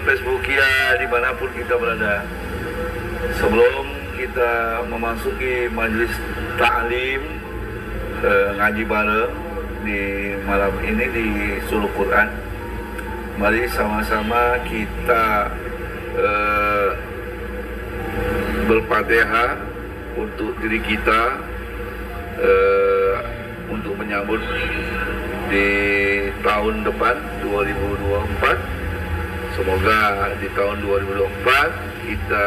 Facebookia dimanapun kita berada. Sebelum kita memasuki majelis ta'lim ngaji bareng di malam ini di Suluk Quran, mari sama-sama kita berfatihah untuk diri kita, untuk menyambut di tahun depan 2024. Semoga di tahun 2024 kita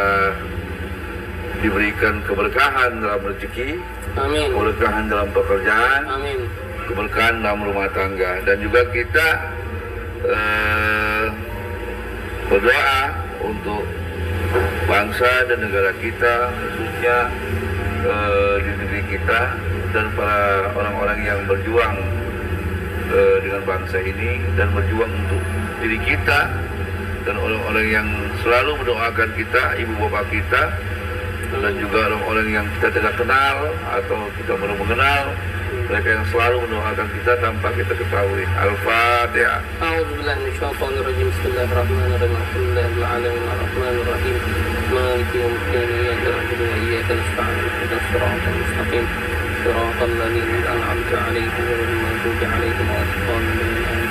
diberikan keberkahan dalam rezeki, amin, keberkahan dalam pekerjaan, amin, keberkahan dalam rumah tangga, dan juga kita berdoa untuk bangsa dan negara kita, khususnya di negeri kita, dan para orang-orang yang berjuang dengan bangsa ini dan berjuang untuk diri kita, dan orang-orang yang selalu mendoakan kita, ibu bapak kita, dan juga orang-orang yang kita tidak kenal atau kita baru mengenal, mereka yang selalu mendoakan kita tanpa kita ketahui. Al-Fatihah. A'udzubillahi minasyaitonirrajim. Bismillahirrahmanirrahim. Alhamdulillahil alamin arrahmanir rahim. Maliki yaumiddin. Iyyaka na'budu wa iyyaka nasta'in. Ihdinas siratal mustaqim. Siratal ladzina an'amta 'alaihim ghairil maghdubi 'alaihim waladdallin.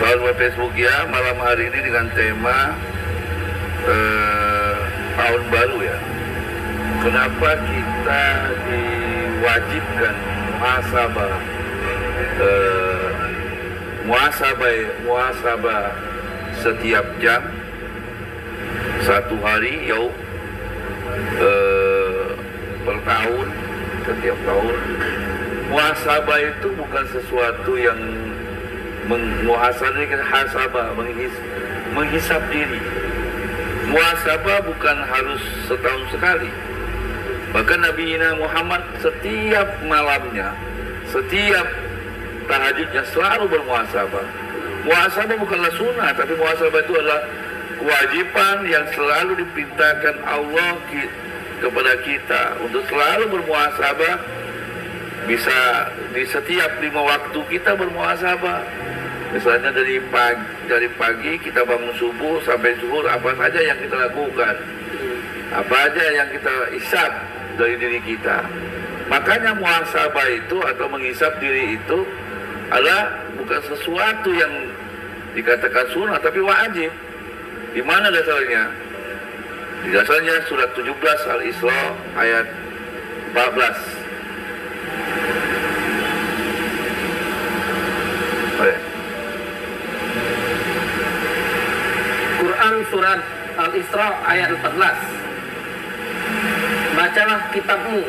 Sahabat Facebook ya, malam hari ini dengan tema tahun baru ya. Kenapa kita diwajibkan muhasabah setiap jam, satu hari per tahun, setiap tahun. Muhasabah itu bukan sesuatu yang menghisap diri. Muhasabah bukan harus setahun sekali. Bahkan Nabi Muhammad setiap malamnya, setiap tahajudnya selalu bermuhasabah. Muhasabah bukanlah sunnah, tapi muhasabah itu adalah kewajiban yang selalu diperintahkan Allah kepada kita untuk selalu bermuhasabah. Bisa di setiap 5 waktu kita bermuhasabah. Misalnya dari pagi kita bangun subuh sampai zuhur, apa saja yang kita lakukan, apa aja yang kita hisab dari diri kita. Makanya muhasabah itu atau menghisab diri itu adalah bukan sesuatu yang dikatakan sunnah, tapi wajib. Di mana dasarnya? Di dasarnya surat 17 Al-Isra ayat 14. Quran surat Al-Isra ayat 14. Bacalah kitabmu,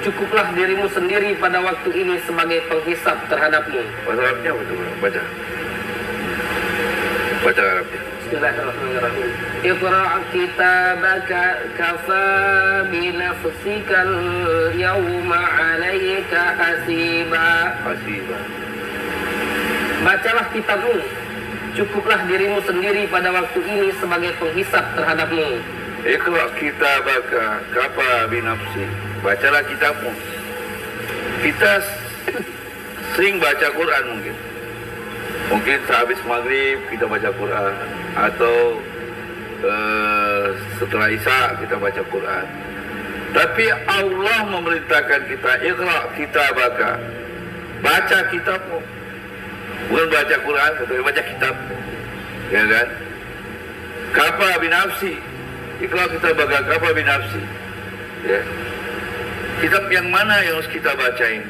cukuplah dirimu sendiri pada waktu ini sebagai penghisap terhadapmu. Bahasa Arabnya betul, baca Arabnya. Bismillahirrahmanirrahim. Iqra' kitabaka kafa binafsikal yawma 'alaika hasiba. Bacalah kitabmu, cukuplah dirimu sendiri pada waktu ini sebagai penghisap terhadapmu. Iqra' kitabaka kafa binafsi. Bacalah kitabmu. Kita sering baca Quran mungkin. Mungkin sehabis maghrib kita baca Quran, atau setelah Isya kita baca Quran. Tapi Allah memerintahkan kita, Iqra' kitabaka. Baca kitabmu. Bukan baca Quran, tetapi baca kitab. Ya kan? Kafa binafsi. Iqra' kitabaka kafa binafsi. Ya. Kitab yang mana yang harus kita bacain?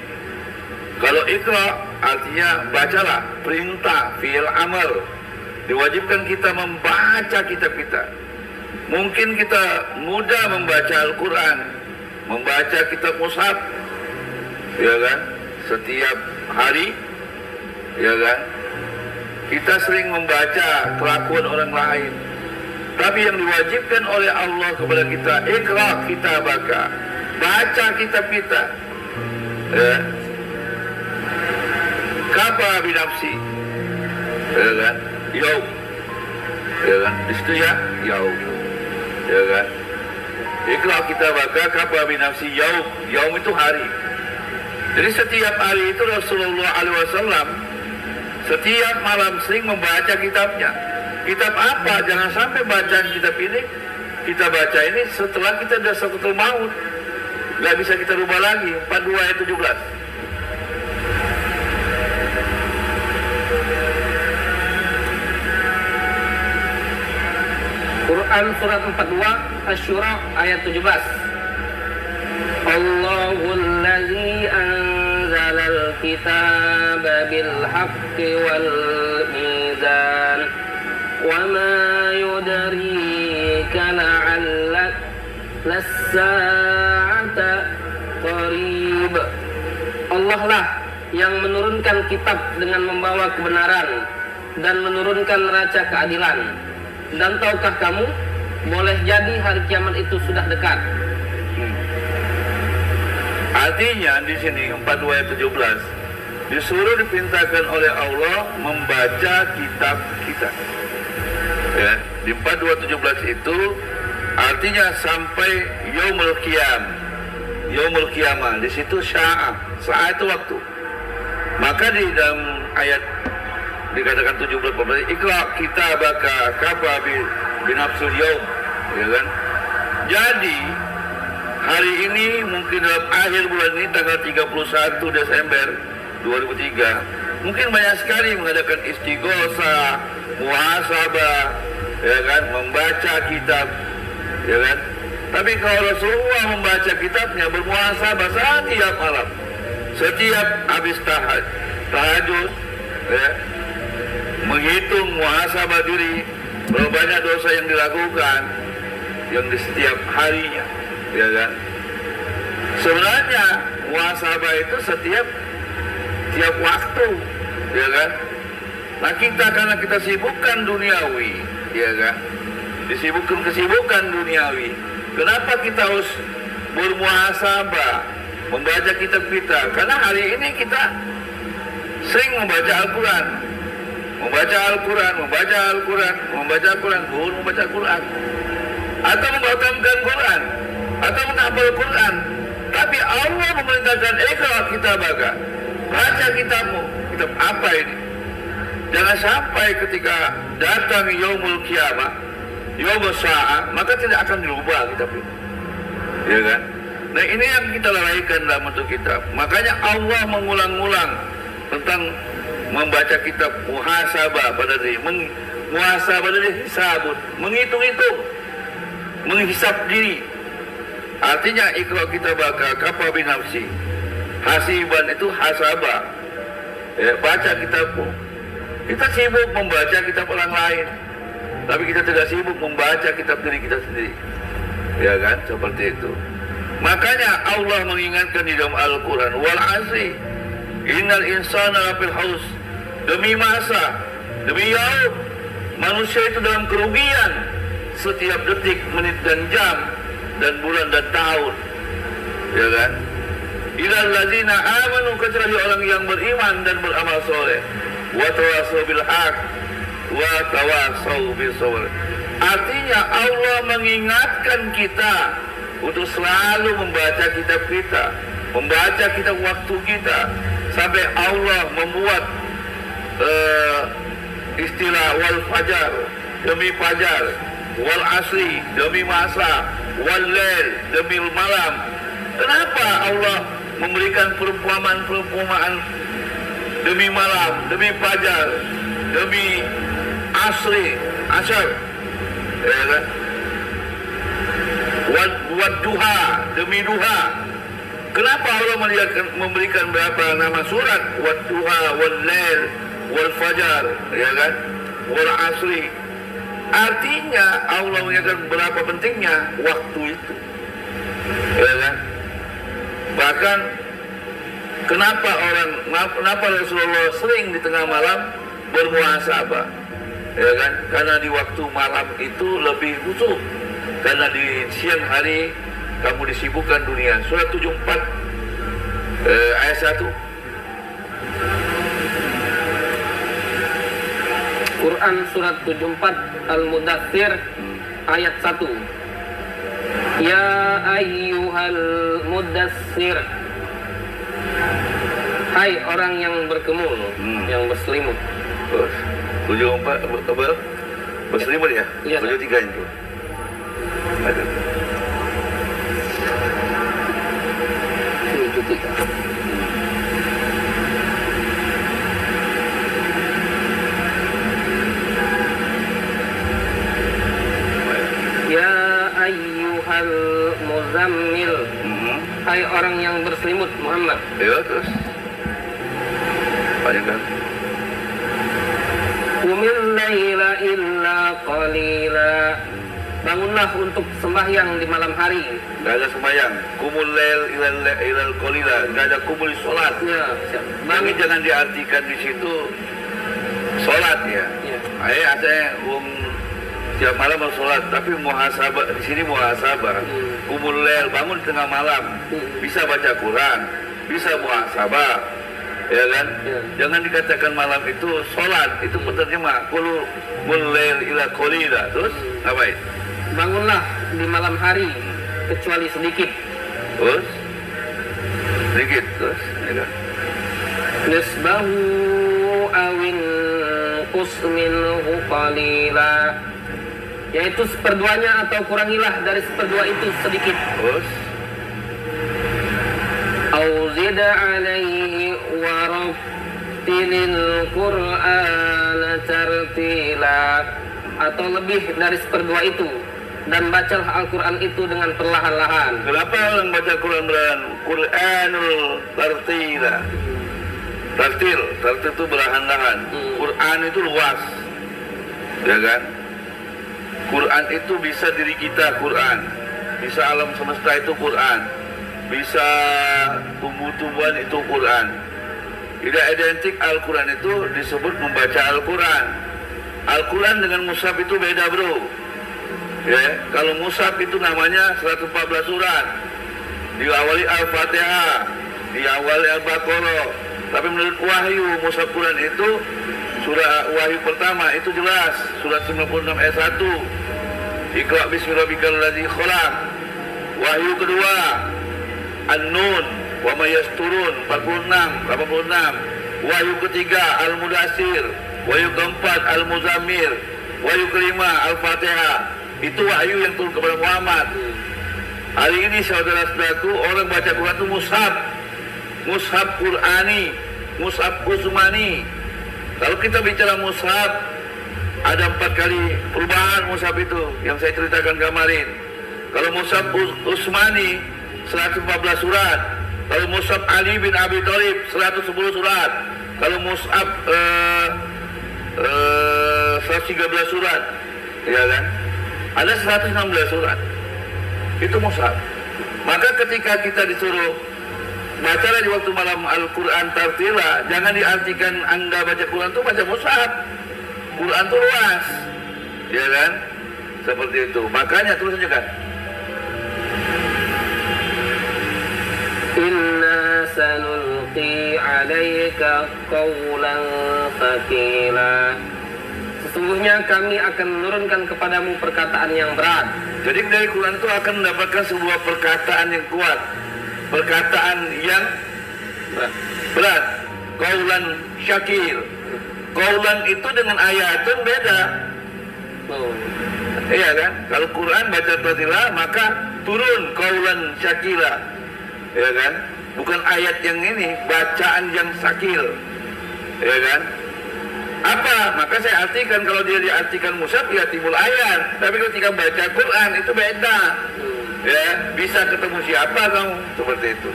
Kalau Iqra' artinya bacalah, perintah, fi'il amal. Diwajibkan kita membaca kitab kita. Mungkin kita mudah membaca Al-Quran, membaca kitab mushaf, ya kan? Setiap hari, ya kan? Kita sering membaca kelakuan orang lain. Tapi yang diwajibkan oleh Allah kepada kita, Iqra' kitabaka. Baca kitab kita. Ya. Kafa binafsi. Ya kan? Yaum. Ya kan? Di situ ya, yaum. Ya kan? Iqra' kitabaka kafa binafsi yaum. Yaum itu hari. Jadi setiap hari itu Rasulullah SAW setiap malam sering membaca kitabnya. Kitab apa? Jangan sampai bacaan kitab ini kita baca ini setelah kita sudah sakratul maut. Nggak bisa kita rubah lagi. 42 ayat 17. Quran surat 42 Asy-Syura ayat 17. Allahul ladzi anzalal kitaba bil haqqi wal mizan wa ma yudrika la'alla las-sa'ata qarib. Allah lah yang menurunkan kitab dengan membawa kebenaran dan menurunkan neraca keadilan. Dan tahukah kamu, boleh jadi hari kiamat itu sudah dekat. Artinya di sini 42 ayat 17 disuruh dipintakan oleh Allah membaca kitab kita. Ya, di 42:17 itu artinya sampai yaumul qiyam. Yaumul qiyamah di situ sya'ah. Sya'ah itu waktu. Maka di dalam ayat dikatakan 17 Iqra kitabaka kafa binafsul yaum, ya kan? Jadi hari ini mungkin dalam akhir bulan ini tanggal 31 Desember 2003 mungkin banyak sekali mengadakan istighosah, muhasabah, ya kan, membaca kitab, ya kan? Tapi kalau Rasulullah membaca kitabnya bermuhasabah setiap malam, setiap habis tahajud, ya, menghitung muhasabah diri berapa banyak dosa yang dilakukan yang di setiap harinya, ya kan? Sebenarnya muhasabah itu setiap waktu, ya kan? Nah kita karena kita sibukkan duniawi, ya kan? Disibukkan kesibukan duniawi. Kenapa kita harus bermuhasabah, membaca kitab kita? Karena hari ini kita sering membaca Al-Quran, atau menghatamkan Quran, atau menghafal Quran. Tapi Allah memerintahkan Iqra kitabaka, baca kitabmu. Kitab apa ini? Jangan sampai ketika datang yaumul qiyamah, yaumul sa'ah, maka tidak akan dirubah kitab ini, ya kan? Nah ini yang kita lalaikan dalam bentuk kitab. Makanya Allah mengulang-ulang tentang membaca kitab muhasabah pada diri, muhasabah pada diri, hisabun, menghitung-hitung, menghisap diri. Artinya Iqra kitabaka kafa binafsi, hasiban itu hasabah, ya, baca kitabmu. Kita sibuk membaca kitab orang lain, tapi kita tidak sibuk membaca kitab diri kita sendiri, ya kan? Seperti itu. Makanya Allah mengingatkan di dalam Al-Quran, wal asri innal insana lafil haus, demi masa, demi yaum, manusia itu dalam kerugian setiap detik, menit dan jam, dan bulan dan tahun, ya kan? Ilal ladzina amanu, kecuali orang yang beriman dan beramal soleh, wa tawassaw bil haq wa tawassaw bis sabr. Artinya Allah mengingatkan kita untuk selalu membaca kitab kita, membaca kitab waktu kita, sampai Allah membuat istilah wal fajar, demi fajar, wal asri, demi masa, wal lail, demi malam. Kenapa Allah memberikan perumpamaan demi malam, demi fajar, demi asri, asyar, ya kan? Wad duha, demi duha. Kenapa Allah memberikan berapa nama surat? Wad duha, wal lail, wal fajar, ya kan? Wal asri. Artinya Allah mengingatkan berapa pentingnya waktu itu, ya kan? Bahkan kenapa Rasulullah sering di tengah malam bermuhasabah, ya kan? Karena di waktu malam itu lebih khusyuk, karena di siang hari kamu disibukkan dunia. Surat 74 ayat 1. Quran surat 74 Al-Mudaththir ayat 1. Ya ayyuhal mudaththir, hai orang yang berkemul, yang berselimut. 74 apa? Berselimut ya? Iya, Baju 3 itu. Ada. 7-3. Ya ayyuhal muzammil, hai orang yang berselimut Muhammad. Ya terus banyak kan? Qumil laila illa qalila, bangunlah untuk sembahyang di malam hari. Gak ada sembahyang. Kumul lail ilal qalila, gak ada kumul sholat. Ya, Tapi jangan diartikan di situ sholat ya. Ya. Saya tiap malam bersolat, tapi muhasabah di sini muhasabah. Kumul lail, bangun di tengah malam, bisa baca Quran, bisa muhasabah, ya kan? Ya. Jangan dikatakan malam itu sholat, itu penerjemah. Kumul lail ila qalila. Terus ngapain? Bangunlah di malam hari kecuali sedikit. Terus sedikit, terus ya kan? Nisbahu awin minhu qalila, yaitu seperduanya atau kurangilah dari seperdua itu sedikit. Terus Auzid alaihi warattilil Qur'ana tartila, atau lebih dari seperdua itu, dan bacalah Al-Quran itu dengan perlahan-lahan. kenapa orang baca Quran Quranul tartila? Tartil itu berlahan-lahan. Quran itu luas, ya kan? Quran itu bisa diri kita Quran, bisa alam semesta itu Quran, bisa tumbuh-tumbuhan itu Quran. Tidak identik Al-Quran itu disebut membaca Al-Quran. Al-Quran dengan mushaf itu beda bro. Ya, kalau mushaf itu namanya 114 surat, diawali Al-Fatihah, diawali Al-Baqarah. Tapi menurut Wahyu, mushaf Quran itu surah Wahyu pertama itu jelas, surat 96 ayat 1. Iqra bismi rabbikal ladzi khalaq. Wahyu kedua An-Nun wa ma yasturun 86. Wahyu ketiga Al-Mudassir. Wahyu keempat Al-Muzammil. Wahyu kelima Al-Fatihah. Itu wahyu yang turun kepada Muhammad. Hari ini saudara-saudaraku, orang baca Quran itu mushaf Qur'ani, mushaf Utsmani. Kalau kita bicara mushaf, ada 4 kali perubahan mushaf itu yang saya ceritakan kemarin. Kalau mushaf Utsmani 114 surat. Kalau mushaf Ali bin Abi Thalib 110 surat. Kalau mushaf 113 surat, ya kan? Ada 116 surat. Itu mushaf. Maka ketika kita disuruh bacalah di waktu malam Al-Quran tartila, jangan diartikan Anda baca Quran itu baca mushaf. Quran itu luas, ya kan? Seperti itu. Makanya terus saja kan. Inna sanulqi alaika qawlan thaqila, sesungguhnya kami akan menurunkan kepadamu perkataan yang berat. Jadi dari Quran itu akan mendapatkan sebuah perkataan yang kuat, perkataan yang berat. Qaulan syakir. Qaulan itu dengan ayatun beda. Iya kan? Kalau Quran baca tartila maka turun qaulan syakila. Ya kan? Bukan ayat yang ini, bacaan yang sakil. Ya kan? Apa? Maka saya artikan, kalau dia diartikan mushaf ya timbul ayat. Tapi ketika baca Quran itu beda. Ya, bisa ketemu siapa kamu, seperti itu.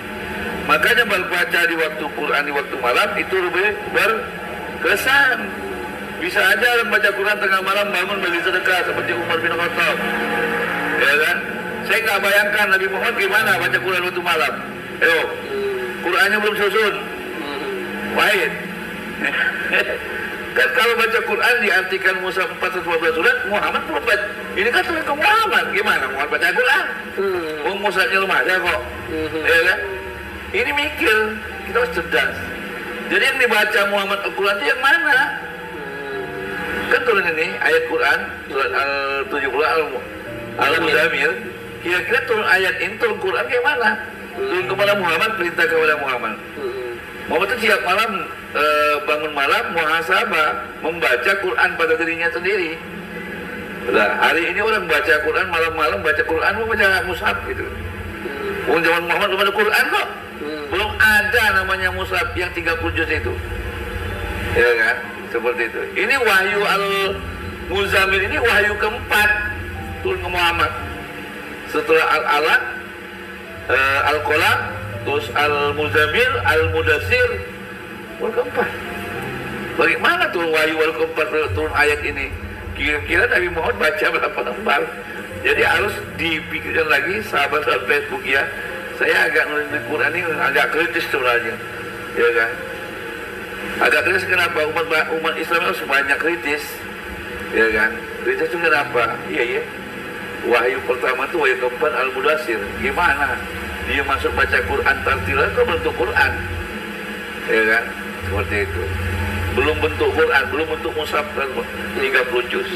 Makanya berbaca di waktu Quran di waktu malam itu lebih berkesan. Bisa aja baca Quran tengah malam bangun bagi sedekah seperti Umar bin Khattab. Ya kan? Saya nggak bayangkan Nabi Muhammad gimana baca Quran waktu malam. Ayo, Qurannya belum susun. Wahid. Kan kalau baca Quran diartikan mushaf 412 surat, Muhammad belum baca. Ini kan tulis ke Muhammad, gimana Muhammad baca Quran? Mushafnya rumah aja kok. Ya kan? Ini mikir, kita harus cerdas. Jadi yang dibaca Muhammad Al-Quran itu yang mana? Kan turun ini ayat Quran surat Al-70 Al-Muzammil. Kira-kira turun ayat ini turun Quran kayak mana? Turun kepada Muhammad, perintah kepada Muhammad. Muhammad itu tiap malam bangun malam muhasabah, membaca Quran pada dirinya sendiri. Nah, hari ini orang baca Quran malam-malam baca Quran mau baca mushaf gitu. Zaman Muhammad belum ada Quran kok. Belum ada namanya mushaf yang 30 juz itu. Ya kan? Seperti itu. Ini wahyu al-Muzammil ini wahyu keempat turun ke Muhammad. Setelah al-Alaq, al-Qalam, terus al-Muzammil, al-Mudassir, wahyu keempat. Bagaimana turun wahyu keempat turun ayat ini? Kira-kira Nabi Muhammad baca berapa lembar? Jadi harus dipikirkan lagi sahabat-sahabat Facebook ya. Saya agak nulis di Quran ini agak kritis sebenarnya, ya kan? Agak kritis kenapa? Umat Islam harus banyak kritis, ya kan? Kritis itu kenapa? Iya. Wahyu pertama itu wahyu keempat al-Mudassir. Gimana? Dia masuk baca Quran tartilan ke bentuk Quran, ya kan? Seperti itu. Belum bentuk Quran, belum bentuk mushaf 30 juz.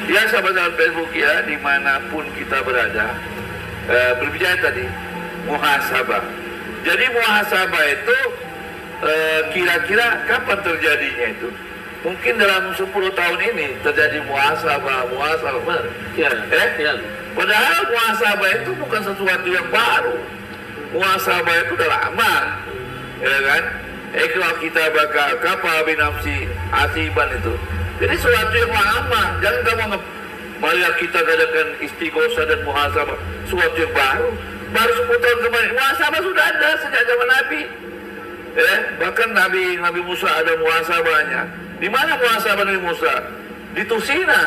Ya sahabat-sahabat Facebook ya, dimanapun kita berada, berbicara tadi muhasabah. Jadi muhasabah itu kira-kira kapan terjadinya itu? Mungkin dalam 10 tahun ini terjadi muhasabah, benar? Ya. Padahal muhasabah itu bukan sesuatu yang baru. Muhasabah itu udah lama, ya kan? Kalau kita bakal kapal binafsi asiban itu, jadi sesuatu yang lama. Jangan kamu malah kita katakan istighosah dan muhasabah sesuatu yang baru 10 tahun kemarin. Muhasabah sudah ada sejak zaman Nabi. Bahkan Nabi Musa ada muhasabahnya. Di mana muhasabah Nabi Musa? Di Tusina.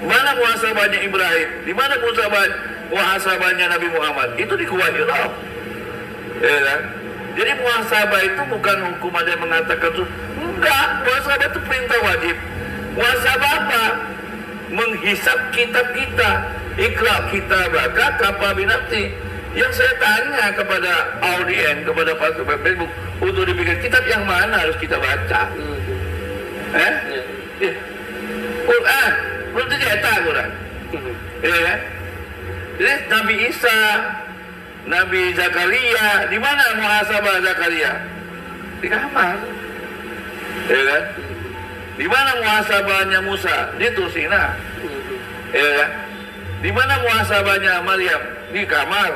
Mana muhasabahnya Ibrahim? Di mana muhasabahnya Nabi Muhammad? Itu di Gua Hira. Ya kan? Jadi muhasabah itu bukan hukum ada yang mengatakan itu. Enggak, muhasabah itu perintah wajib. Muhasabah apa? Menghisap kitab kita. Iqra kitabaka kafa binafsi. Yang saya tanya kepada audien, kepada para Facebook, untuk dipikir kitab yang mana harus kita baca? Quran, belum ternyata Quran. Ya kan? Jadi Nabi Isa, Nabi Zakaria, di mana muhasabah Zakaria? Di kamar. Ya kan? Di mana muhasabahnya Musa? Di Tusina. Ya kan? Di mana muhasabahnya Maryam? Di kamar.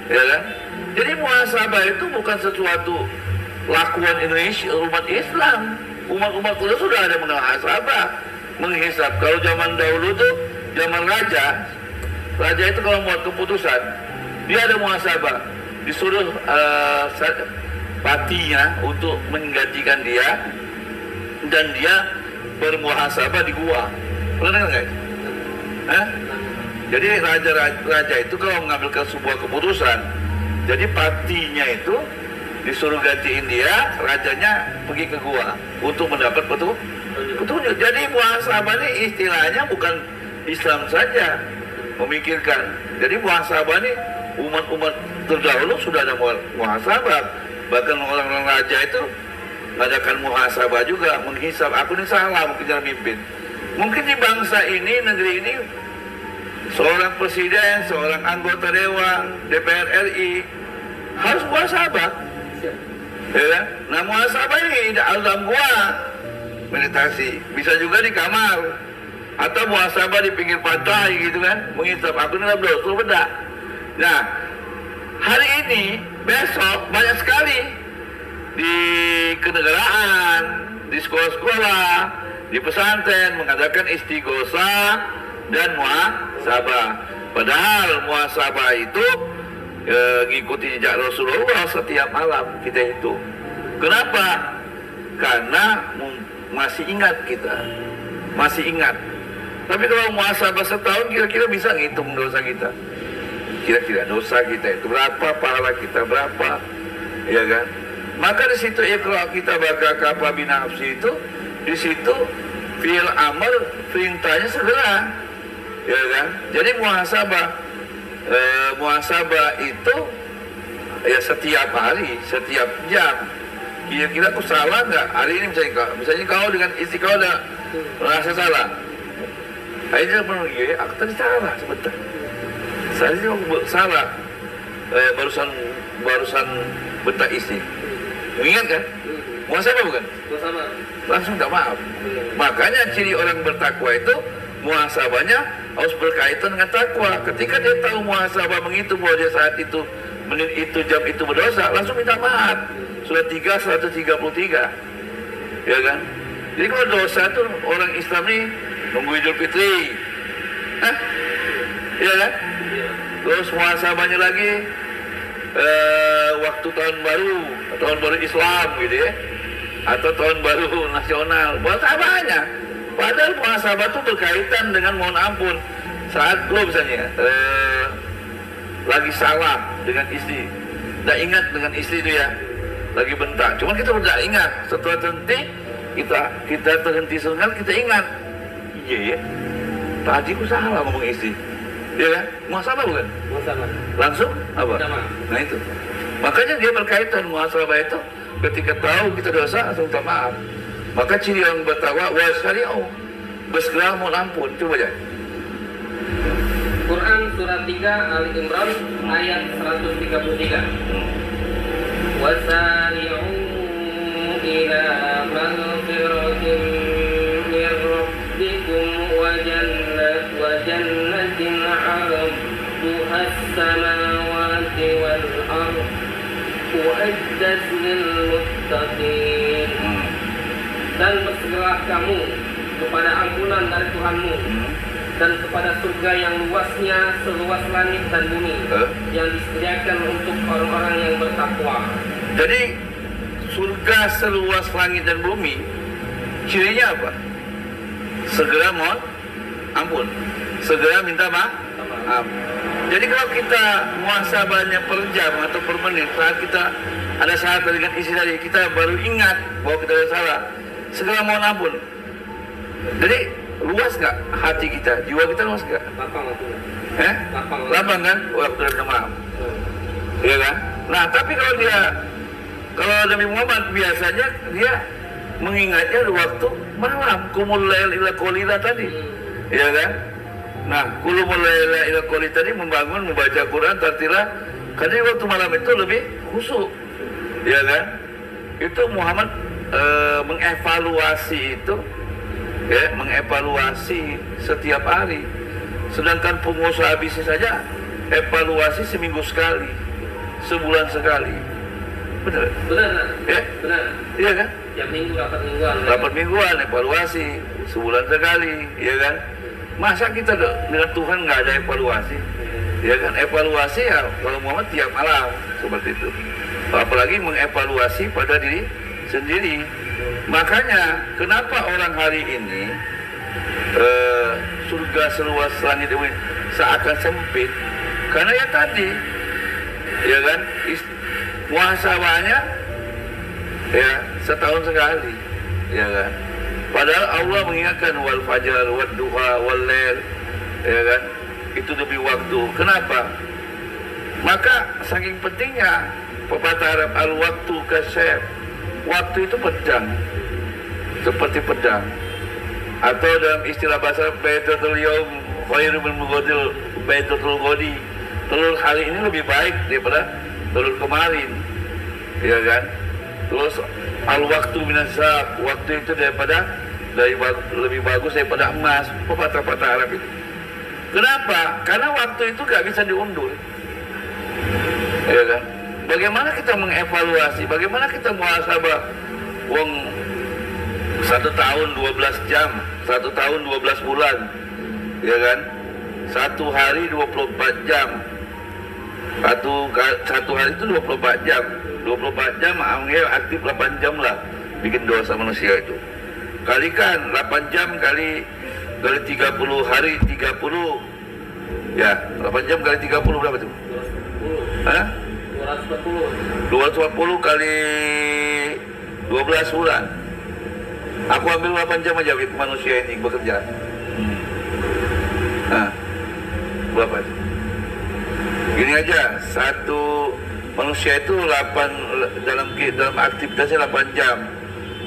Ya kan? Jadi muhasabah itu bukan sesuatu lakuan Indonesia, umat Islam. Umat-umat kuda sudah ada muhasabah, menghisap. Kalau zaman dahulu tuh, zaman raja itu kalau buat keputusan, dia ada muhasabah, disuruh patinya untuk menggantikan dia, dan dia bermuhasabah di gua. Pernah dengar nggak? Jadi raja itu kalau mengambil sebuah keputusan, jadi patinya itu disuruh gantiin dia, rajanya pergi ke gua untuk mendapat petunjuk. Jadi muhasabah ini istilahnya bukan Islam saja memikirkan. Jadi muhasabah ini umat-umat terdahulu sudah ada muhasabah. Bahkan orang-orang raja itu mengadakan muhasabah juga, menghisap. Aku ini salah mungkin cara mimpin. Mungkin di bangsa ini, negeri ini, seorang presiden, seorang anggota dewan, DPR RI harus muhasabah. Ya kan? Nah muhasabah ini dalam gua meditasi, bisa juga di kamar atau muhasabah di pinggir pantai gitu kan, menghisap. Aku ini dosa beda. Nah hari ini, besok banyak sekali di kenegaraan, di sekolah-sekolah, di pesantren mengadakan istighosah dan muhasabah. Padahal muhasabah itu ngikuti jejak Rasulullah setiap malam kita itu. Kenapa? Karena masih ingat kita, masih ingat. Tapi kalau muhasabah setahun kira-kira bisa ngitung dosa kita. Kira-kira dosa kita itu berapa, pahala kita berapa, ya kan? Maka di situ iqra kita bakal kafa binafsi itu, di situ fi'il amal perintahnya segera, ya kan? Jadi muhasabah itu ya setiap hari, setiap jam. Kira-kira aku salah nggak hari ini? Misalnya kau dengan istri kau ada merasa salah. Akhirnya menurut aku tadi salah sebentar. Saya salah. Barusan bentak istri. Mengingat kan? Muhasabah bukan? Muhasabah. Langsung tak maaf. Makanya ciri orang bertakwa itu muhasabahnya harus berkaitan dengan takwa. Ketika dia tahu muhasabah menghitung bahwa dia saat itu, menit itu, jam itu berdosa, langsung minta maaf. Surah 3, 133. Ya kan? Jadi kalau dosa itu orang Islam ini nunggu Idul Fitri. Hah? Ya kan? Terus muhasabahnya lagi waktu tahun baru Islam gitu ya, atau tahun baru nasional. Muhasabahnya, padahal muhasabah itu berkaitan dengan mohon ampun saat lo misalnya lagi salah dengan istri, tidak ingat dengan istri itu ya, lagi bentak. Cuman kita tidak ingat, setelah terhenti kita terhenti sebentar, kita ingat, iya ya, tadi aku salah ngomong istri. Ya kan? Muhasabah bukan? Muhasabah. Langsung apa? Sama. Nah itu. Makanya dia berkaitan muhasabah itu, ketika tahu kita dosa langsung minta maaf. Maka ciri orang bertakwa wasyari'u, bersegera mohon ampun. Coba aja. Quran surah 3 Ali Imran ayat 133. Wasari'u ila maghfiratin min rabbikum wa jannatin 'arduha as-samawati wal ardh u'iddat lil muttaqin. Dan bersegeralah kamu kepada ampunan dari Tuhanmu dan kepada surga yang luasnya seluas langit dan bumi yang disediakan untuk orang-orang yang bertakwa. Jadi surga seluas langit dan bumi, cirinya apa? Segera mohon ampun, segera minta maaf. Jadi kalau kita muhasabahnya per jam atau per menit, saat kita ada saat dengan isi tadi, kita baru ingat bahwa kita ada salah, segera mohon ampun. Jadi luas nggak hati kita, jiwa kita luas nggak? Lapang maksudnya. Lapang kan? Waktu minta maaf. Iya kan? Nah tapi kalau Nabi Muhammad biasanya dia mengingatnya di waktu malam, kumul lail ila qalila tadi. Iya kan? Nah, kumul lail ila qalila tadi membaca Quran tartila, karena waktu malam itu lebih khusyuk. Iya kan? Itu Muhammad mengevaluasi itu, ya, mengevaluasi setiap hari. Sedangkan pengusaha bisnis saja evaluasi seminggu sekali, sebulan sekali. Benar? Benar. Ya? Benar. Iya kan? Tiap minggu rapat mingguan. Rapat mingguan, evaluasi sebulan sekali, ya kan? Masa kita dengan Tuhan nggak ada evaluasi? Ya kan? Evaluasi ya kalau Muhammad tiap malam seperti itu. Apalagi mengevaluasi pada diri sendiri. Makanya kenapa orang hari ini surga seluas langit ini seakan sempit? Karena ya tadi, ya kan, muhasabahnya ya setahun sekali, ya kan. Padahal Allah mengingatkan wal fajar, wad duha, wal lail, ya kan. Itu demi waktu. Kenapa? Maka saking pentingnya pepatah Arab al waktu kasyaf. Waktu itu pedang, seperti pedang. Atau dalam istilah bahasa Baitul Yawm khairu min mughadil Baitul Ghadi. Telur hari ini lebih baik daripada telur kemarin, ya kan? Terus al waktu minasab, waktu itu lebih bagus daripada emas. Pepatah-pepatah Arab itu. Kenapa? Karena waktu itu gak bisa diundur, ya kan? Bagaimana kita mengevaluasi, bagaimana kita muhasabah wong 1 tahun 12 jam, 1 tahun 12 bulan, ya kan? 1 hari 24 jam, satu hari itu 24 jam, 24 jam aktif 8 jam lah bikin dosa manusia itu. Kalikan 8 jam kali 30 hari 30, ya 8 jam kali 30 berapa tuh? 240 kali 12 bulan. Aku ambil 8 jam aja manusia ini bekerja. Nah, berapa itu? Gini aja, satu manusia itu 8 dalam aktivitasnya 8 jam.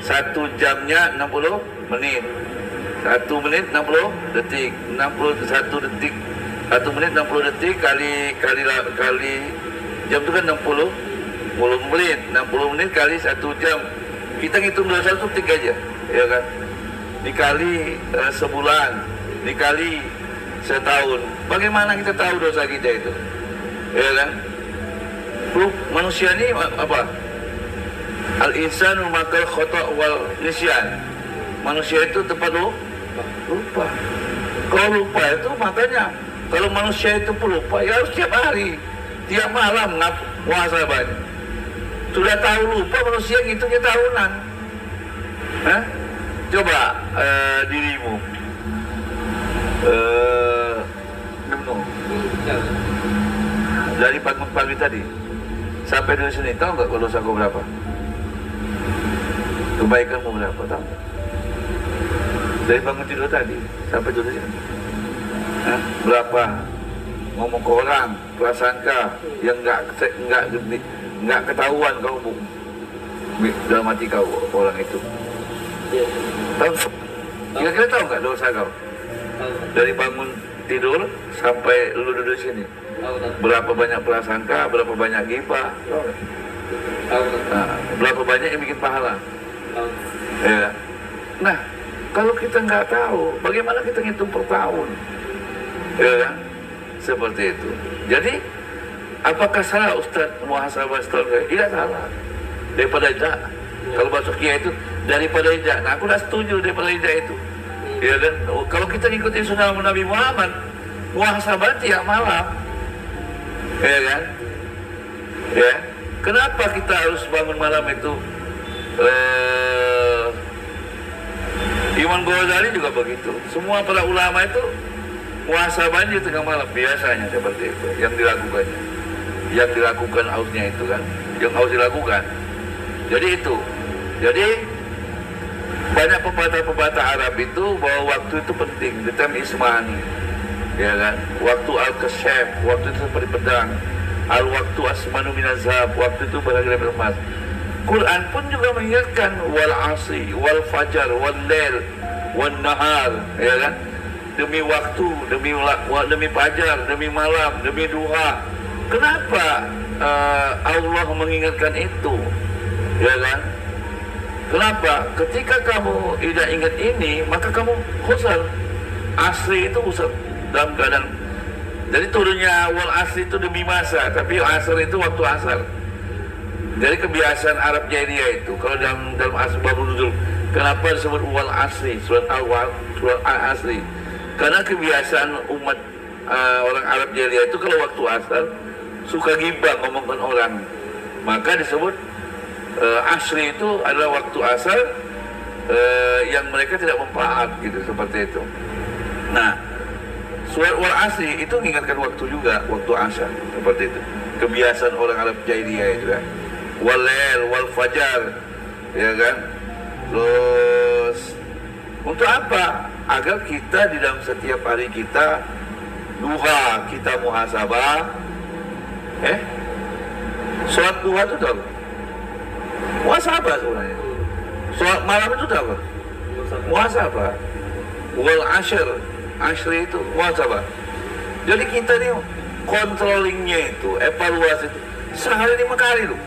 1 jamnya 60 menit. 1 menit 60 detik. 61 detik. 1 menit 60 detik kali jam itu kan 60 menit. 60 menit kali 1 jam. Kita ngitung 21 detik aja, ya kan? Dikali sebulan, dikali setahun. Bagaimana kita tahu dosa kita itu? Ya kan? Manusia ini apa? Al-insanu makal khata' wal nisyan. Manusia itu tempat lupa. Kalau lupa itu makanya kalau manusia itu pelupa ya harus tiap hari, tiap malam muhasabahnya. Sudah tahu lupa manusia ngitungnya tahunan. Coba dirimu dari pagi tadi sampai di sini tahu nggak kalau dosaku berapa? Kebaikanmu berapa? Tahu nggak? Dari bangun tidur tadi sampai di sini berapa? Ngomong ke orang, prasangka yang nggak ketahuan kau dalam hati kau orang itu. Tahu? Kira-kira tahu nggak dosa kau? Dari bangun tidur sampai lu duduk sini. Berapa banyak prasangka, berapa banyak ghibah, berapa banyak yang bikin pahala. Ya. Nah, kalau kita nggak tahu, bagaimana kita ngitung per tahun? Ya kan? Seperti itu. Jadi, apakah salah Ustaz muhasabah stolga? Tidak salah. Daripada ijak. Kalau bahasa Kia itu daripada ijak. Nah, aku dah setuju daripada ijak itu. Ya kan? Kalau kita ngikutin sunnah Nabi Muhammad, muhasabah tiap malam. Ya kan? Ya. Kenapa kita harus bangun malam itu? Imam Ghazali juga begitu. Semua para ulama itu muhasabahnya di tengah malam biasanya seperti itu. Yang dilakukan ausnya itu kan, yang aus dilakukan. Jadi itu. Jadi banyak pepatah-pepatah Arab itu bahwa waktu itu penting. The time is money. Ya kan? Waktu al-kasyaf, waktu itu seperti pedang. Al-waktu asmanu minazhab, waktu itu berharga dari emas. Quran pun juga mengingatkan wal asri, wal fajar, wal lail, wal nahar, ya kan? Demi waktu, demi fajar, demi malam, demi duha. Kenapa Allah mengingatkan itu? Ya kan? Kenapa? Ketika kamu tidak ingat ini, maka kamu khusar. Asri itu khusar dalam keadaan. Jadi turunnya wal asri itu demi masa, tapi asar itu waktu asar. Dari kebiasaan Arab Jahiliyah itu, kalau dalam asbabun nuzul, kenapa disebut wal asri, surat al-asri? Karena kebiasaan umat orang Arab Jahiliyah itu kalau waktu asar suka gibah ngomongkan orang, maka disebut asri itu adalah waktu asar yang mereka tidak memfaat gitu, seperti itu. Nah, surat wal asri itu mengingatkan waktu juga, waktu asar, seperti itu. Kebiasaan orang Arab Jahiliyah itu kan. Wal-lail, wal-fajar, ya kan? Terus untuk apa? Agar kita di dalam setiap hari kita duha, kita muhasabah. Sholat duha itu apa? Muhasabah sebenarnya. Sholat malam itu apa? Muhasabah. Wal ashri itu muhasabah. Jadi kita nih controllingnya itu, evaluasi itu sehari 5 kali loh.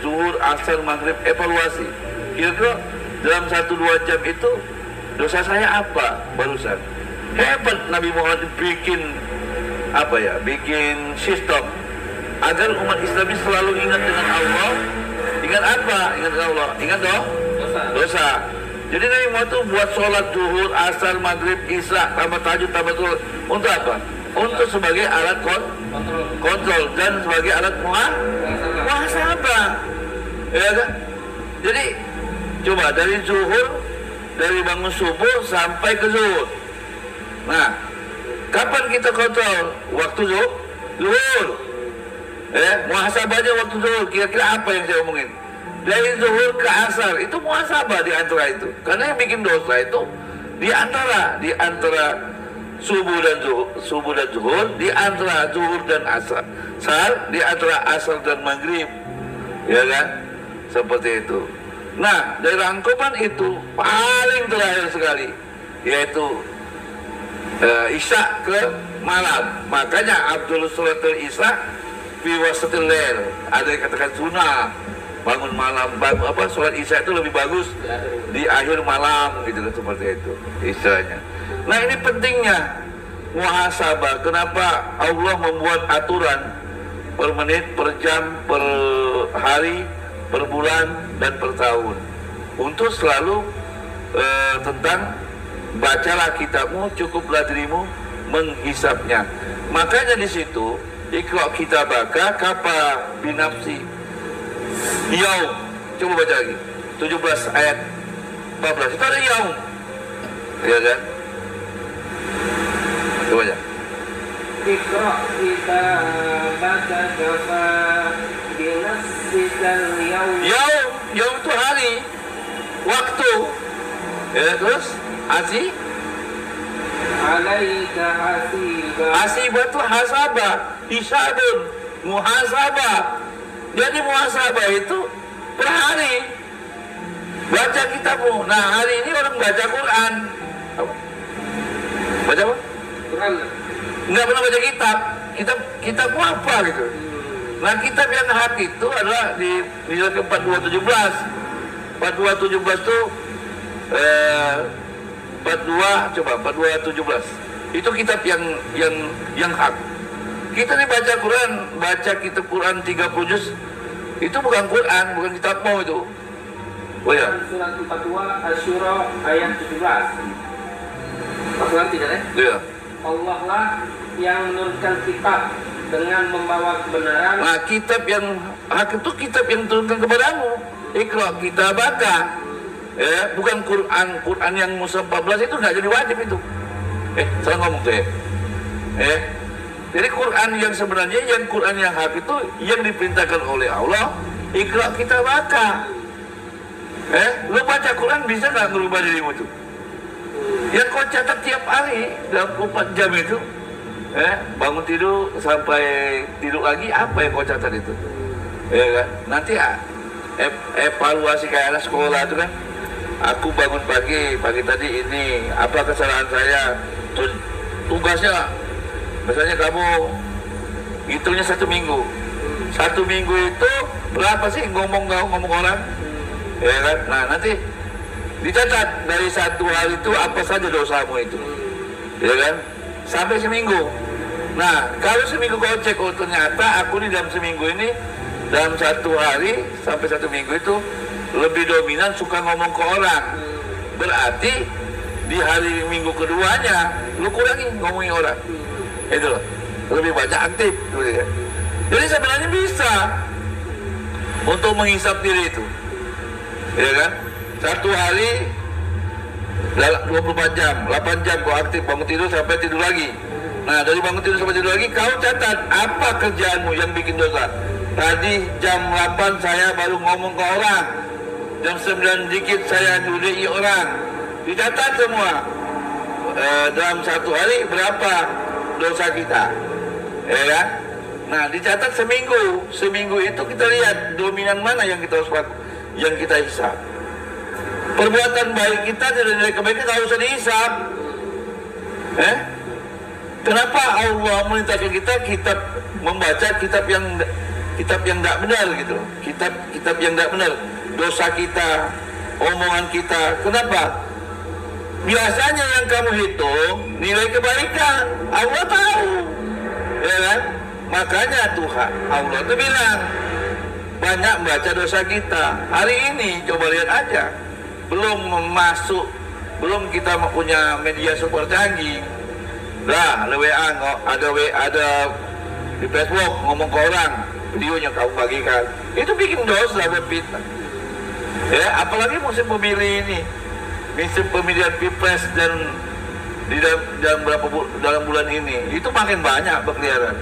Zuhur, asar, maghrib, evaluasi. Kira-kira dalam 1-2 jam itu dosa saya apa barusan? Hebat Nabi Muhammad bikin bikin sistem agar umat Islam selalu ingat dengan Allah. Ingat apa? Ingat Allah. Ingat dosa. Jadi Nabi Muhammad itu buat sholat zuhur, asar, maghrib, isya, tambah tahajud, tambah sholat. Untuk apa? Untuk sebagai alat kontrol dan sebagai alat muhasabah. Ya kan? Jadi coba dari zuhur, dari bangun subuh sampai ke zuhur. Nah, kapan kita kontrol? Waktu zuhur. Muhasabahnya waktu zuhur. Kira-kira apa yang saya omongin? Dari zuhur ke asar itu muhasabah di antara itu. Karena yang bikin dosa itu di antara subuh dan zuhur, di antara zuhur dan asar, di antara asar dan maghrib, ya kan? Seperti itu. Nah, dari rangkuman itu paling terakhir sekali, yaitu isya ke malam. Makanya Abdul Salatul Isya fi wasatil lail, ada yang katakan sunnah. bangun malam, sholat isya itu lebih bagus di akhir malam gitu kan, seperti itu istilahnya. Nah ini pentingnya muhasabah. Kenapa Allah membuat aturan per menit, per jam, per hari, per bulan, dan per tahun, untuk selalu tentang bacalah kitabmu, cukuplah dirimu menghisapnya. Makanya di situ Iqra kitabaka kafa binafsi yaum. Coba baca lagi 17 ayat 14 itu ada yaum, ya kan? Coba baca. Iqra kitabaka kafa binafsika yaum. Yaum itu hari, waktu, ya, terus alaika hasiba. Hasibah itu hasabah, hisabun, muhasabah. Jadi muhasabah itu per hari. Baca kitabmu. Nah hari ini orang baca Quran. Baca apa? Quran. Nggak pernah baca kitabmu apa gitu. Nah kitab yang hak itu adalah di nilai ke 4217. 4217 itu 4217 itu kitab yang hak. Kita nih baca Quran, baca kitab Quran 30 juz itu bukan Quran, bukan kitabmu itu. Oh ya. Surat 42 Asy-Syura ayat 17. Maksudnya tidak ya? Iya. Allah lah yang menurunkan kitab dengan membawa kebenaran. Nah, kitab yang hak itu kitab yang turunkan kepadamu. Iqra kitabaka. Ya, bukan Quran yang Musa 14 itu nggak jadi wajib itu. Salah ngomong tuh ya. Jadi Quran yang sebenarnya, yang Quran yang hak itu yang diperintahkan oleh Allah. Iqra kitabaka. Lu baca Quran bisa nggak merubah dirimu tuh? Yang kau catat tiap hari dalam 4 jam itu, bangun tidur sampai tidur lagi, apa yang kau catat itu? Ya kan? Nanti evaluasi kayak anak sekolah itu kan. Aku bangun pagi tadi ini, apa kesalahan saya? Tugasnya, misalnya kamu hitungnya 1 minggu. 1 minggu itu berapa sih ngomong orang? Ya kan? Nah nanti dicatat dari 1 hari itu apa saja dosamu itu, ya kan? Sampai seminggu. Nah kalau seminggu kau cek, oh ternyata aku di dalam seminggu ini, dalam 1 hari sampai 1 minggu itu lebih dominan suka ngomong ke orang. Berarti di hari minggu keduanya lu kurangi ngomongin orang. Itu loh, lebih banyak aktif. Jadi sebenarnya bisa untuk menghisap diri itu, ya kan? 1 hari 24 jam, 8 jam kau aktif, bangun tidur sampai tidur lagi. Nah dari bangun tidur sampai tidur lagi kau catat apa kerjaanmu yang bikin dosa. Tadi jam 8 saya baru ngomong ke orang, jam 9 dikit saya nyudahi orang. Dicatat semua. Dalam 1 hari berapa dosa kita, ya kan? Nah dicatat seminggu. Seminggu itu kita lihat dominan mana yang kita harus yang kita hisap. Perbuatan baik kita dan nilai kebaikan tidak usah dihisap. Kenapa Allah memerintahkan kita membaca kitab yang tidak benar gitu? Kitab yang tidak benar. Dosa kita, omongan kita. Kenapa? Biasanya yang kamu hitung nilai kebaikan, Allah tahu, ya kan? Makanya Tuhan Allah itu bilang banyak baca dosa kita. Hari ini coba lihat aja, belum kita punya media super canggih. Lah, ada WA, ada di Facebook ngomong ke orang, videonya kamu bagikan. Itu bikin dosa buat fitnah. Ya, apalagi musim pemilih ini. Musim pemilihan Pilpres dan dalam bulan ini itu makin banyak berkeliaran,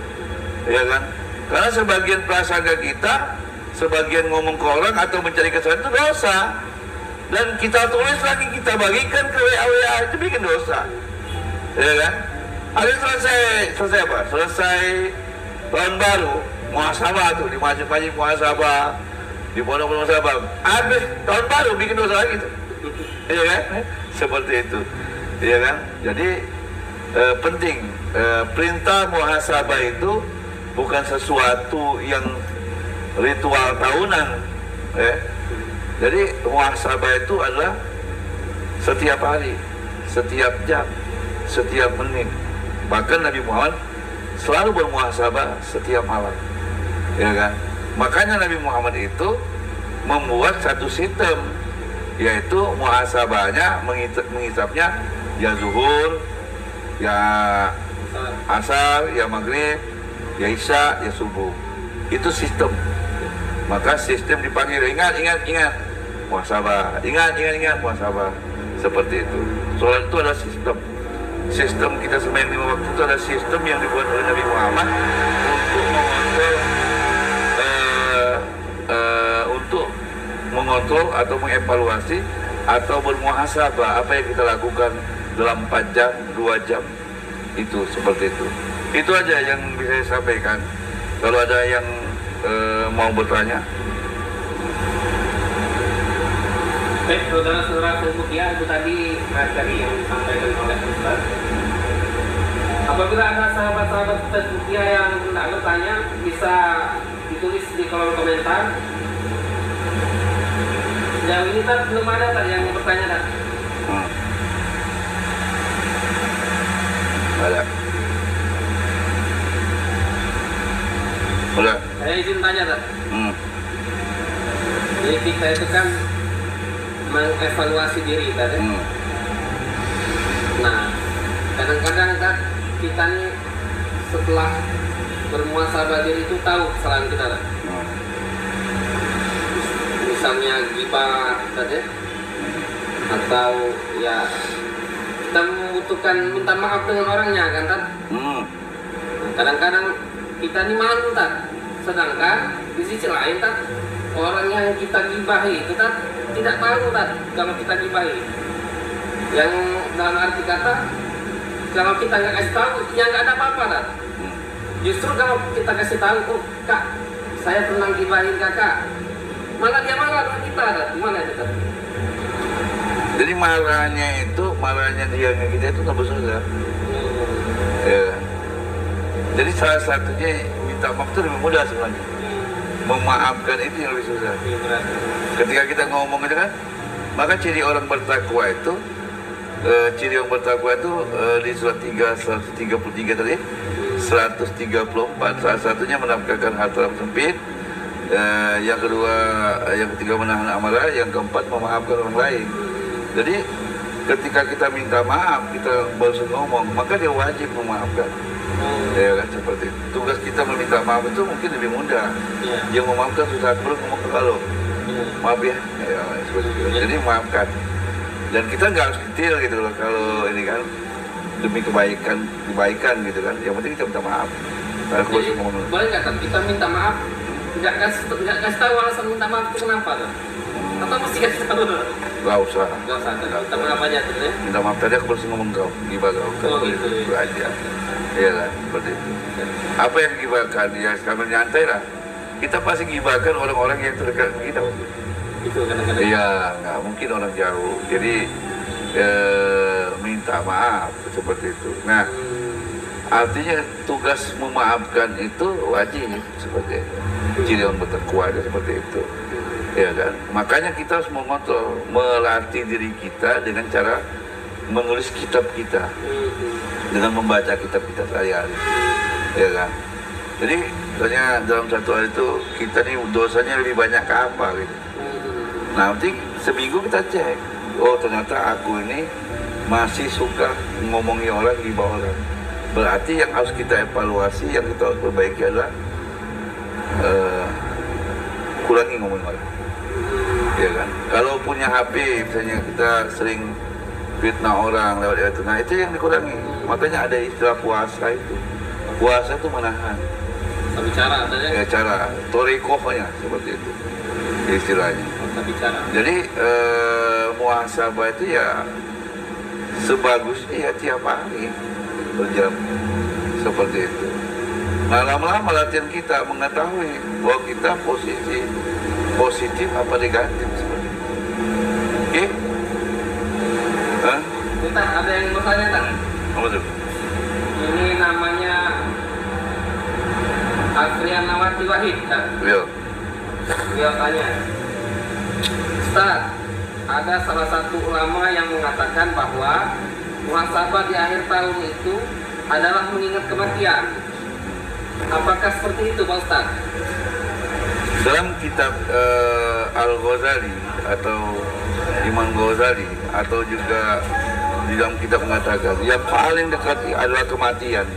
ya kan? Karena sebagian prasangka kita, sebagian ngomong ke orang atau mencari kesalahan itu dosa, dan kita tulis lagi, kita bagikan ke WA itu bikin dosa, ya kan? Hari selesai apa? Selesai tahun baru, muhasabah tuh dimasukin muhasabah di pondok muhasabah. Habis tahun baru bikin dosa lagi tuh. Iya kan? Seperti itu, iya kan? Jadi penting, perintah muhasabah itu bukan sesuatu yang ritual tahunan, Jadi muhasabah itu adalah setiap hari, setiap jam, setiap menit. Bahkan Nabi Muhammad selalu bermuhasabah setiap malam, ya kan? Makanya Nabi Muhammad itu membuat satu sistem, yaitu muhasabahnya, menghisapnya ya zuhur, ya asar, ya maghrib, ya isya, ya subuh. Itu sistem. Maka sistem dipanggil, ingat muhasabah, ingat muhasabah. Seperti itu. Soal itu adalah sistem. Sistem kita sembahyang 5 waktu itu adalah sistem yang dibuat oleh Nabi Muhammad untuk mengontrol atau mengevaluasi atau bermuhasabah apa yang kita lakukan dalam 4 jam, 2 jam. Itu seperti itu. Itu aja yang bisa saya sampaikan. Kalau ada yang mau bertanya. Baik, saudara-saudara Ruqyah, itu tadi materi yang disampaikan oleh Ustaz. Apabila ada sahabat-sahabat Ustaz Ruqyah yang tidak bertanya, bisa ditulis di kolom komentar. Sejauh ini tak belum ada tak yang bertanya tak? Ada. Udah. Saya izin tanya tak? Jadi kita itu kan mengevaluasi diri tadi. Nah, kadang-kadang kan kita nih setelah bermuhasabah diri itu tahu kesalahan kita kan? Misalnya ghibah tadi, atau ya kita membutuhkan minta maaf dengan orangnya kan kan? Nah, kadang-kadang kita nih malu tak, sedangkan di sisi lain tak orang yang kita gibahi itu tak tidak tahu tak kalau kita gibahi. Yang dalam arti kata kalau kita nggak kasih tahu ya nggak ada apa-apa tak. Justru kalau kita kasih tahu, oh kak saya pernah gibahin kakak, malah dia marah sama kita tak. Gimana itu tak? Jadi marahnya dia dengan kita itu tak bersalah. Ya. Jadi salah satunya minta maaf itu lebih mudah sebenarnya. Memaafkan itu yang lebih susah. Ketika kita ngomong itu kan, maka ciri orang bertakwa itu, di surat 133 tadi, 134, salah satunya menafkahkan harta yang sempit, yang kedua, yang ketiga menahan amarah, yang keempat memaafkan orang lain. Jadi ketika kita minta maaf, kita baru ngomong, maka dia wajib memaafkan. Ya kan, seperti itu. Tugas kita meminta maaf itu mungkin lebih mudah. Yang memaafkan susah, belum ngomong ke kalau maaf ya, seperti itu. Jadi maafkan. Dan kita nggak harus detail gitu loh, kalau ini kan demi kebaikan gitu kan. Yang penting kita minta maaf. Jadi, boleh nggak kan kita minta maaf, nggak kasih tahu alasan minta maaf itu kenapa kan? Atau mesti kasih tahu? Gak usah. Minta maaf aja tuh ya. Minta maaf tadi aku baru ngomong kau, gibah kau. Itu aja. Iya kan, seperti itu. Apa yang gibahkan? Ya kami nyantai lah. Kita pasti gibahkan orang-orang yang terdekat kita. Itu kadang-kadang. Iya, nggak mungkin orang jauh. Jadi minta maaf seperti itu. Nah, artinya tugas memaafkan itu wajib seperti itu. Ciri orang bertakwa itu seperti itu. Ya kan, makanya kita harus mengontrol, melatih diri kita dengan cara menulis kitab kita, dengan membaca kitab kita sehari-hari, ya kan. Jadi misalnya dalam satu hari itu kita nih dosanya lebih banyak ke apa gitu. Nah nanti seminggu kita cek, oh ternyata aku ini masih suka ngomongi orang, gibah orang. Berarti yang harus kita evaluasi, yang kita harus perbaiki adalah kurangi ngomong orang. Ya kan, kalau punya HP misalnya kita sering fitnah orang lewat itu, nah itu yang dikurangi. Makanya ada istilah puasa itu. Puasa itu menahan. Tapi cara adanya? Ya cara, torikohnya seperti itu istilahnya. Tapi cara. Jadi muhasabah itu ya sebagusnya ya tiap hari berjam seperti itu. Nah lama-lama latihan kita mengetahui bahwa kita positif apa negatif seperti itu. Oke? Kita ada yang bertanya tak? Apa tuh? Ini namanya Afrianawati Wahid tak? Iya. Dia tanya, Ustaz, ada salah satu ulama yang mengatakan bahwa muhasabah di akhir tahun itu adalah mengingat kematian. Apakah seperti itu, Pak Ustaz? Dalam kitab Al-Ghazali atau Imam Ghazali atau juga di dalam kitab mengatakan yang paling dekat adalah kematian.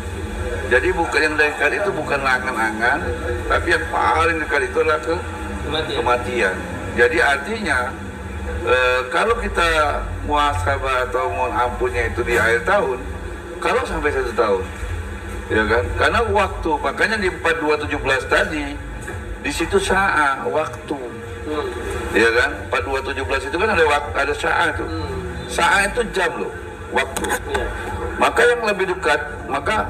Jadi bukan yang dekat itu bukan angan-angan, tapi yang paling dekat itu adalah kematian. Jadi artinya kalau kita muhasabah atau mohon ampunnya itu di akhir tahun, kalau sampai 1 tahun, ya kan? Karena waktu, makanya di 4217 tadi di situ saat waktu, ya kan? 4217 itu kan ada saat tuh. Saat itu jam loh, waktu. Maka yang lebih dekat, maka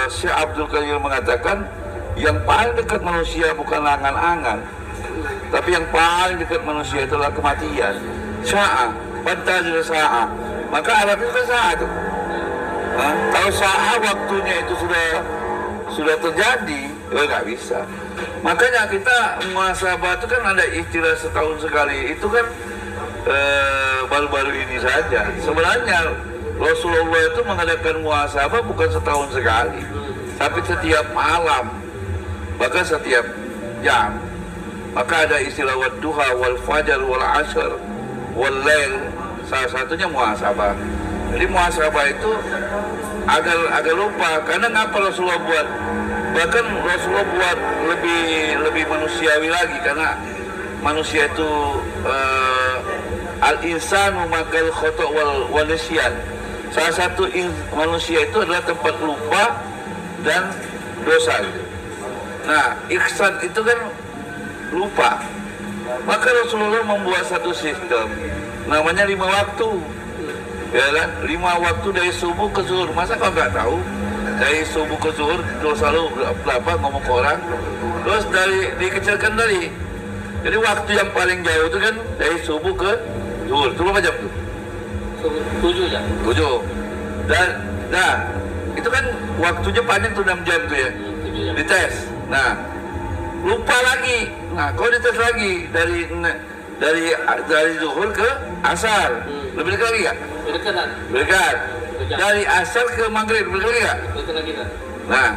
Syekh Abdul Qadir mengatakan yang paling dekat manusia bukan angan-angan, tapi yang paling dekat manusia itulah kematian. Sa'a, bantazil sa'a. Maka Arabnya itu sa'a itu. Kalau sa'a waktunya itu sudah terjadi, ya nggak bisa. Makanya kita muhasabah itu kan ada istilah setahun sekali. Itu kan baru-baru ini saja. Sebenarnya Rasulullah itu mengadakan muhasabah bukan setahun sekali, tapi setiap malam, bahkan setiap jam. Maka ada istilah wadduha, wal fajar, wal asr, wal lail. Salah satunya muhasabah. Jadi muhasabah itu agar lupa. Karena ngapa Rasulullah buat? Bahkan Rasulullah buat lebih manusiawi lagi. Karena manusia itu al-insanu makal khoto' wal nisyan. Salah satu manusia itu adalah tempat lupa dan dosa. Nah, ihsan itu kan lupa. Maka Rasulullah membuat satu sistem namanya 5 waktu, ya kan? 5 waktu dari subuh ke zuhur. Masa kau nggak tahu dari subuh ke zuhur dosa lu berapa ngomong ke orang? Terus dikecilkan dari. Jadi waktu yang paling jauh itu kan dari subuh ke zuhur. Itu berapa jam tuh? 7 jam. 7. Dan itu kan waktunya panjang tuh 6 jam tuh ya. Dites. Nah, lupa lagi. Nah, kau dites lagi dari zuhur ke asar. Lebih dekat lagi nggak? Dekat. Dari asar ke maghrib lebih dekat lagi nggak? Dekat lagi kan? Nah,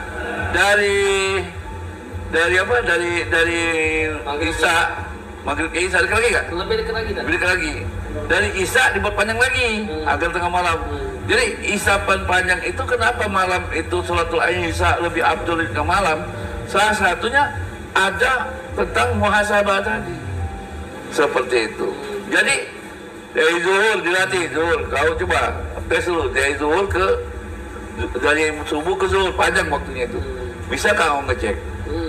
dari apa? Dari isya maghrib ke isya dekat lagi nggak? Lebih dekat lagi kan? Lebih dekat lagi. Dari isya dibuat panjang lagi agar tengah malam. Jadi isya panjang itu kenapa malam itu sholatul isya lebih afdal di tengah malam? Salah satunya ada tentang muhasabah tadi. Seperti itu. Jadi dari zuhur dilatih, zuhur. Kau coba tes dulu dari zuhur dari subuh ke zuhur panjang waktunya itu. Bisa kau ngecek?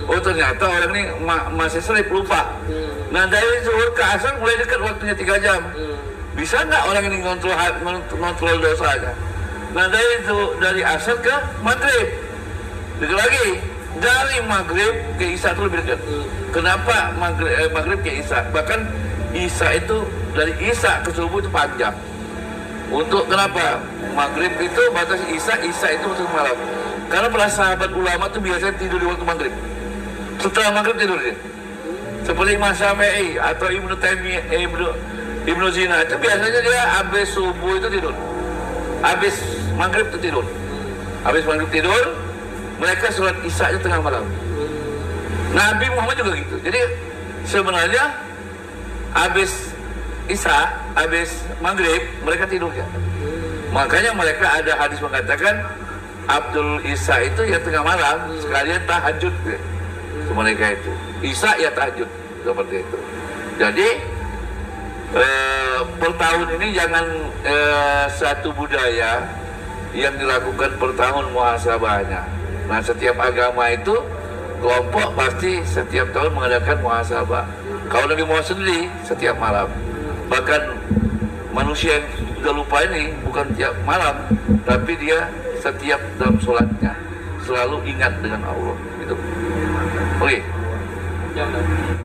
Oh ternyata orang ini masih sering lupa. Nah dari zuhur ke asar mulai dekat waktunya 3 jam. Bisa nggak orang ini ngontrol dosanya? Nah dari asar ke maghrib dekat lagi. Dari maghrib ke isya itu lebih dekat. Kenapa maghrib ke isya? Bahkan isya itu dari isya ke subuh itu panjang. Untuk kenapa? Maghrib itu batas isya itu masuk malam. Karena para sahabat ulama itu biasanya tidur di waktu maghrib. Setelah maghrib tidur dia. Seperti Imam Syafi'i atau Ibnu Taimiyah, Ibnu Zina itu biasanya dia habis subuh itu tidur. Habis maghrib itu tidur. Habis maghrib tidur, mereka sholat isya itu tengah malam. Nabi Muhammad juga gitu. Jadi sebenarnya habis isya, habis maghrib mereka tidur ya. Makanya mereka ada hadis mengatakan Abdul Isya itu ya tengah malam sekalian tahajud ya. Mereka itu isya ya tahajud seperti itu. Jadi per tahun ini jangan satu budaya yang dilakukan per tahun muhasabahnya. Nah setiap agama itu kelompok pasti setiap tahun mengadakan muhasabah. Kalau Nabi Muhammad sendiri setiap malam. Bahkan manusia yang sudah lupa ini bukan tiap malam, tapi dia setiap dalam sholatnya selalu ingat dengan Allah. Gitu. Oke.